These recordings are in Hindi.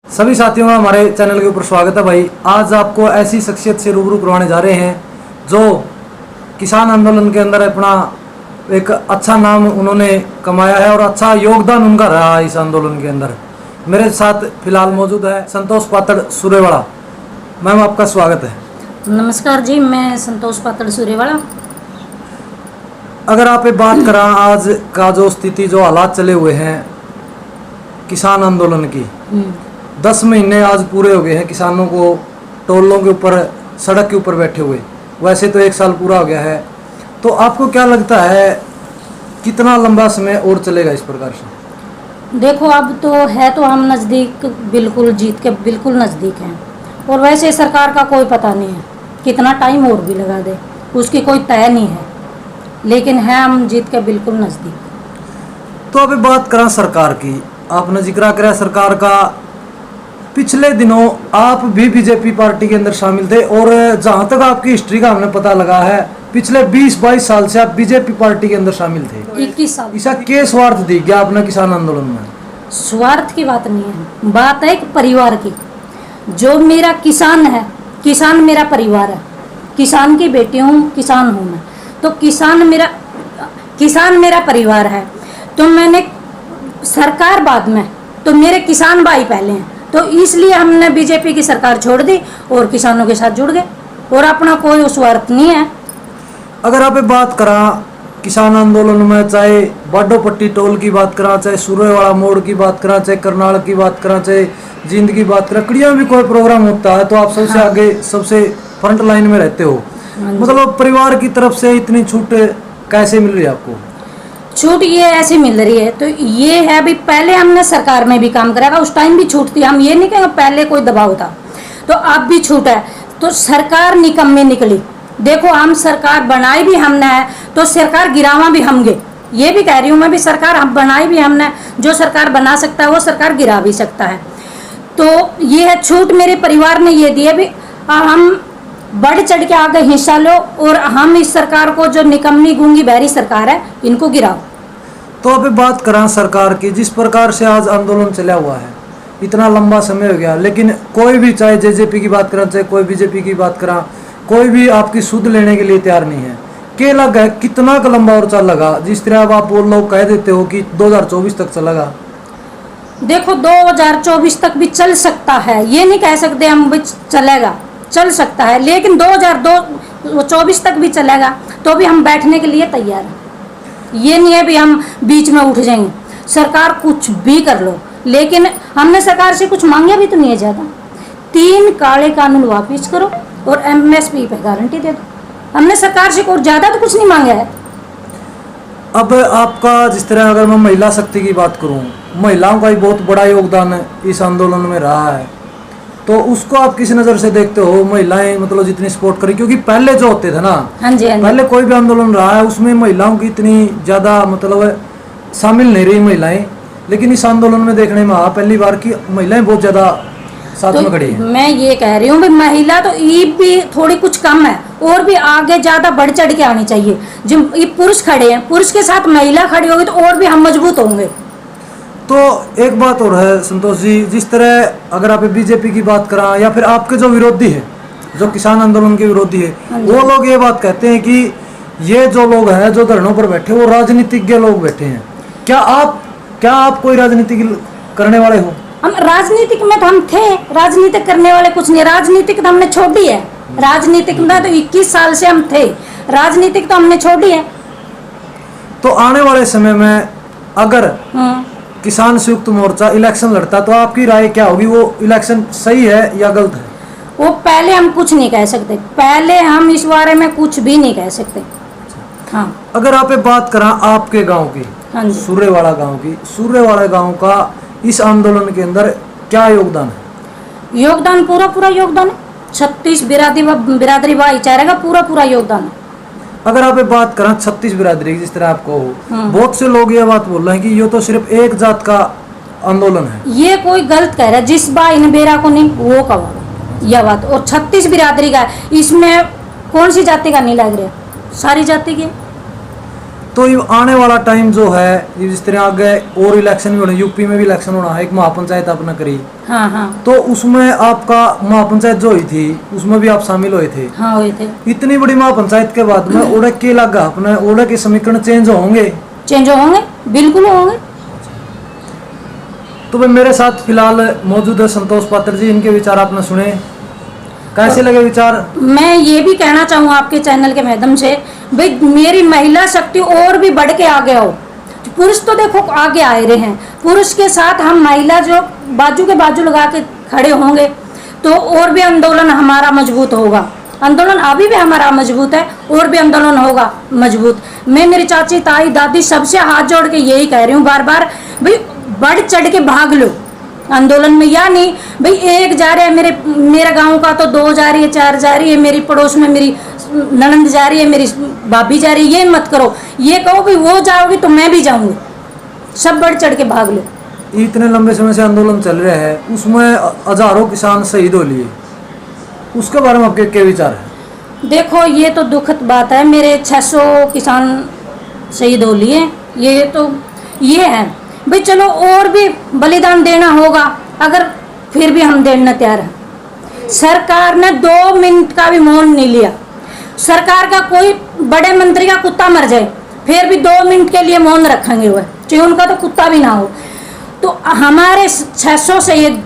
सभी साथियों का हमारे चैनल के ऊपर स्वागत है भाई। आज आपको ऐसी शख्सियत से रूबरू करवाने जा रहे हैं जो किसान आंदोलन के अंदर अपना एक अच्छा नाम उन्होंने कमाया है और अच्छा योगदान उनका रहा है इस आंदोलन के अंदर। मेरे साथ फिलहाल मौजूद है संतोष पातड़ सूर्यवाला। मैम, आपका स्वागत है। नमस्कार जी, मैं संतोष पातड़ सूर्यवाला। अगर आप ये बात करा आज का जो स्थिति, जो हालात चले हुए हैं किसान आंदोलन की, 10 महीने आज पूरे हो गए हैं किसानों को टोलों के ऊपर, सड़क के ऊपर बैठे हुए। वैसे तो 1 साल पूरा हो गया है, तो आपको क्या लगता है कितना लंबा समय और चलेगा इस प्रकार से? देखो, अब तो है तो हम नज़दीक, बिल्कुल जीत के बिल्कुल नज़दीक हैं। और वैसे सरकार का कोई पता नहीं है, कितना टाइम और भी लगा दे उसकी कोई तय नहीं है, लेकिन है हम जीत के बिल्कुल नज़दीक। तो अभी बात करें सरकार की, आपने जिक्र करा सरकार का। पिछले दिनों आप भी बीजेपी पार्टी के अंदर शामिल थे और जहां तक आपकी हिस्ट्री का हमें पता लगा है पिछले 20-22 साल से आप बीजेपी पार्टी के अंदर शामिल थे। 21 साल। इसका क्या स्वार्थ दी गया आपने किसान आंदोलन में? स्वार्थ की बात नहीं है, बात है एक परिवार की। जो मेरा किसान है, किसान मेरा परिवार है, किसान की बेटी हूँ, किसान हूँ मैं, तो किसान मेरा परिवार है। तो मैंने सरकार बाद में, तो मेरे किसान भाई पहले हैं, तो इसलिए हमने बीजेपी की सरकार छोड़ दी और किसानों के साथ जुड़ गए, और अपना कोई स्वार्थ नहीं है। अगर आप बात करा किसान आंदोलन में, चाहे बाडोपट्टी टोल की बात करा, चाहे सूर्यवाला मोड़ की बात करा, चाहे करनाल की बात करा, चाहे जींद की बात करा, कड़िया में भी कोई प्रोग्राम होता है तो आप सबसे आगे, सबसे फ्रंट लाइन में रहते हो। मतलब परिवार की तरफ से इतनी छूट कैसे मिल रही है आपको? छूट ये ऐसे मिल रही है तो ये है, अभी पहले हमने सरकार में भी काम करा था, उस टाइम भी छूट थी। हम ये नहीं कहेंगे पहले कोई दबाव था, तो अब भी छूट है। तो सरकार निकम्मी निकली। देखो, हम सरकार बनाई भी हमने है, तो सरकार गिरावा भी हम गए। ये भी कह रही हूँ मैं भी, सरकार हम बनाई भी हमने, जो सरकार बना सकता है वो सरकार गिरा भी सकता है। तो ये है छूट, मेरे परिवार ने ये दी है भी, हम बढ़ चढ़ के आगे हिस्सा लो और हम इस सरकार को, जो निकम्मी गूंगी बहरी सरकार है, इनको गिराओ। तो अभी बात करें सरकार की, जिस प्रकार से आज आंदोलन चला हुआ है, इतना लंबा समय हो गया, लेकिन कोई भी, चाहे जेजेपी की बात करें, चाहे कोई बीजेपी की बात करें, कोई भी आपकी सुध लेने के लिए तैयार नहीं है। क्या लगा है कितना का लंबा और चल लगा? जिस तरह आप बोल लोग कह देते हो कि 2024 तक चलेगा। देखो, 2024 तक भी चल सकता है, ये नहीं कह सकते हम भी चलेगा, चल सकता है, लेकिन 2024 तक भी चलेगा तो भी हम बैठने के लिए तैयार हैं। ये नहीं है भी हम बीच में उठ जाएंगे। सरकार कुछ भी कर लो, लेकिन हमने सरकार से कुछ मांगा भी तो नहीं है ज़्यादा। 3 काले कानून वापिस करो और MSP पे गारंटी दे दो। हमने सरकार से कुछ ज़्यादा तो कुछ नहीं मांगा है। अब आपका, जिस तरह अगर मैं महिला शक्ति की बात करूं, महिलाओं का भी बहुत बड़ा योगदान इस आंदोलन में रहा है, तो उसको आप किस नज़र से देखते हो? महिलाएं मतलब जितनी सपोर्ट करी, क्योंकि पहले जो होते थे ना, हाँ जी, पहले कोई भी आंदोलन रहा है उसमें महिलाओं की इतनी ज़्यादा मतलब शामिल नहीं रही महिलाएं, लेकिन इस आंदोलन में देखने में आया पहली बार की महिलाएं बहुत ज़्यादा साथ में खड़ी है। मैं ये कह रही हूँ, महिला तो ये भी थोड़ी कुछ कम है, और भी आगे ज़्यादा बढ़ चढ़ के आनी चाहिए। जो ये पुरुष खड़े हैं, पुरुष के साथ महिला खड़ी होगी तो और भी हम मजबूत होंगे। तो एक बात और है संतोष जी, जिस तरह अगर आप बीजेपी की बात करें या फिर आपके जो विरोधी है, जो किसान आंदोलन के विरोधी है, वो लोग ये बात कहते हैं कि ये जो लोग हैं जो धरनों पर बैठे वो राजनीतिज्ञ लोग बैठे हैं। क्या आप कोई राजनीति करने वाले हो? हम राजनीतिक में तो हम थे, राजनीतिक करने वाले कुछ नहीं। राजनीतिक तो हमने छोड़ी है, राजनीतिक में तो 21 साल से हम थे, राजनीतिक तो हमने छोड़ी है। तो आने वाले समय में अगर किसान संयुक्त मोर्चा इलेक्शन लड़ता तो आपकी राय क्या होगी? वो इलेक्शन सही है या गलत है? वो पहले हम कुछ नहीं कह सकते, पहले हम इस बारे में कुछ भी नहीं कह सकते। हाँ, अगर आप बात करें आपके गांव की, हाँ जी, सूर्यवाला गांव की, सूर्यवाला गांव का इस आंदोलन के अंदर क्या योगदान है? योगदान पूरा योगदान है। 36 बिरादरी भाईचारे का पूरा योगदान है। अगर आप बात करें 36 बिरादरी की, जिस तरह आपको बहुत से लोग ये बात बोल रहे हैं कि ये तो सिर्फ एक जात का आंदोलन है। ये कोई गलत कह रहा है, जिस भाई ने बेरा को नहीं वो कहा यह बात। और 36 बिरादरी का, इसमें कौन सी जाति का नहीं लग रहा? सारी जाति की। तो ये आने वाला टाइम जो है, ये जिस तरह आगे और इलेक्शन भी होने, यूपी में भी इलेक्शन होना है, एक महापंचायत आपने करी, हाँ हाँ तो उसमें आपका महापंचायत जो हुई थी उसमें भी आप शामिल हुए थे। हाँ हुए थे। इतनी बड़ी महापंचायत के बाद में ओडे के लगा अपने ओडे के समीकरण चेंज होंगे? चेंज होंगे, बिल्कुल होंगे। तो भाई मेरे साथ फिलहाल मौजूद है संतोष पात्र जी, इनके विचार आपने सुने, कैसे लगे विचार? मैं ये भी कहना चाहूँ आपके चैनल के माध्यम से, भाई मेरी महिला शक्ति और भी बढ़ के आगे आओ। पुरुष तो देखो आगे आ रहे हैं, पुरुष के साथ हम महिला जो बाजू के बाजू लगा के खड़े होंगे तो और भी आंदोलन हमारा मजबूत होगा। आंदोलन अभी भी हमारा मजबूत है, और भी आंदोलन होगा मजबूत। मैं मेरी चाची ताई दादी सबसे हाथ जोड़ के यही कह रही हूँ बार बार, भाई बढ़ चढ़ के भाग लो आंदोलन में। या नहीं भाई एक जा रहा है मेरे गांव का तो 2 जा रही है, 4 जा रही है, मेरी पड़ोस में मेरी ननंद जा रही है, मेरी भाभी जा रही है, ये मत करो। ये कहो कि वो जाओगी तो मैं भी जाऊंगी, सब बढ़ चढ़ के भाग लो। इतने लंबे समय से आंदोलन चल रहे हैं, उसमें हजारों किसान शहीद हो लिए, उसके बारे में आपके क्या विचार है? देखो ये तो दुखद बात है, मेरे 600 किसान शहीद हो लिए, ये तो ये है भाई। चलो और भी बलिदान देना होगा, अगर फिर भी हम देना तैयार हैं। सरकार ने 2 मिनट का भी मौन नहीं लिया। सरकार का कोई बड़े मंत्री का कुत्ता मर जाए फिर भी 2 मिनट के लिए मौन रखेंगे वह, चाहे उनका तो कुत्ता भी ना हो। तो हमारे 600 शहीद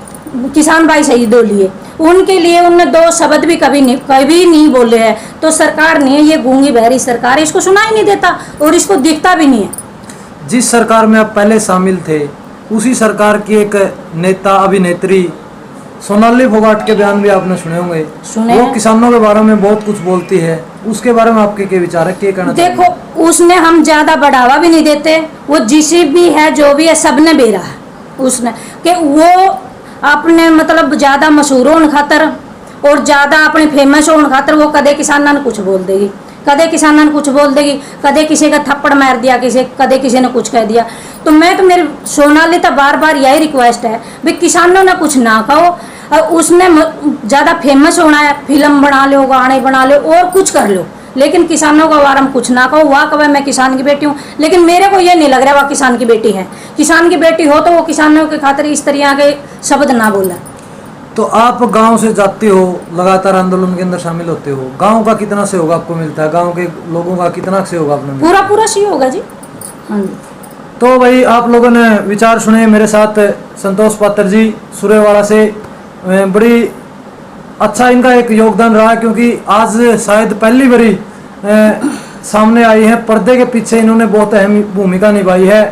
किसान भाई शहीद हो लिए, उनके लिए उनने 2 शब्द भी कभी नहीं बोले हैं। तो सरकार नहीं है, ये गूंगी बहरी सरकार है, इसको सुनाई नहीं देता और इसको दिखता भी नहीं है। जिस सरकार में आप पहले शामिल थे, उसी सरकार की एक नेता अभिनेत्री सोनाली फोगाट के बयान भी आपने सुने होंगे। वो किसानों के बारे में बहुत कुछ बोलती है, उसके बारे में आपके क्या विचार है, क्या कहना चाहिए? देखो उसने हम ज्यादा बढ़ावा भी नहीं देते, वो जिसी भी है जो भी है सबने बेरा है उसने, कि वो अपने मतलब ज्यादा मशहूर होने खातर और ज्यादा अपने फेमस होने खातर वो कदे किसानों ने कुछ बोल देगी, कदे किसानों ने कुछ बोल देगी, कदे किसी का थप्पड़ मार दिया, कदे किसी ने कुछ कह दिया। तो मैं तो मेरी सोनाली तो बार बार यही रिक्वेस्ट है भाई किसानों ने कुछ ना कहो, और उसने ज़्यादा फेमस होना है, फिल्म बना लो, गाने बना लो और कुछ कर लो, लेकिन किसानों का बारे में कुछ ना कहो। वाह कहे मैं किसान की बेटी हूँ, लेकिन मेरे को ये नहीं लग रहा वह किसान की बेटी है। किसान की बेटी हो तो वो किसानों के खातिर इस तरह के शब्द ना बोला। तो आप गांव से जाते हो, लगातार आंदोलन के अंदर शामिल होते हो, गांव का कितना सहयोग आपको मिलता है? गांव के लोगों का कितना सहयोग आपने? पूरा सहयोग होगा जी। हाँ जी। तो भाई आप लोगों ने विचार सुने, मेरे साथ संतोष पात्र जी सुरेवाड़ा से, बड़ी अच्छा इनका एक योगदान रहा, क्योंकि आज शायद पहली बारी सामने आई है, पर्दे के पीछे इन्होंने बहुत अहम भूमिका निभाई है।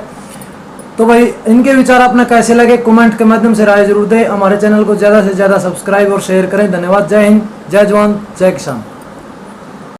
तो भाई इनके विचार आपने कैसे लगे कमेंट के माध्यम से राय जरूर दें। हमारे चैनल को ज़्यादा से ज़्यादा सब्सक्राइब और शेयर करें। धन्यवाद। जय हिंद, जय जवान, जय किसान।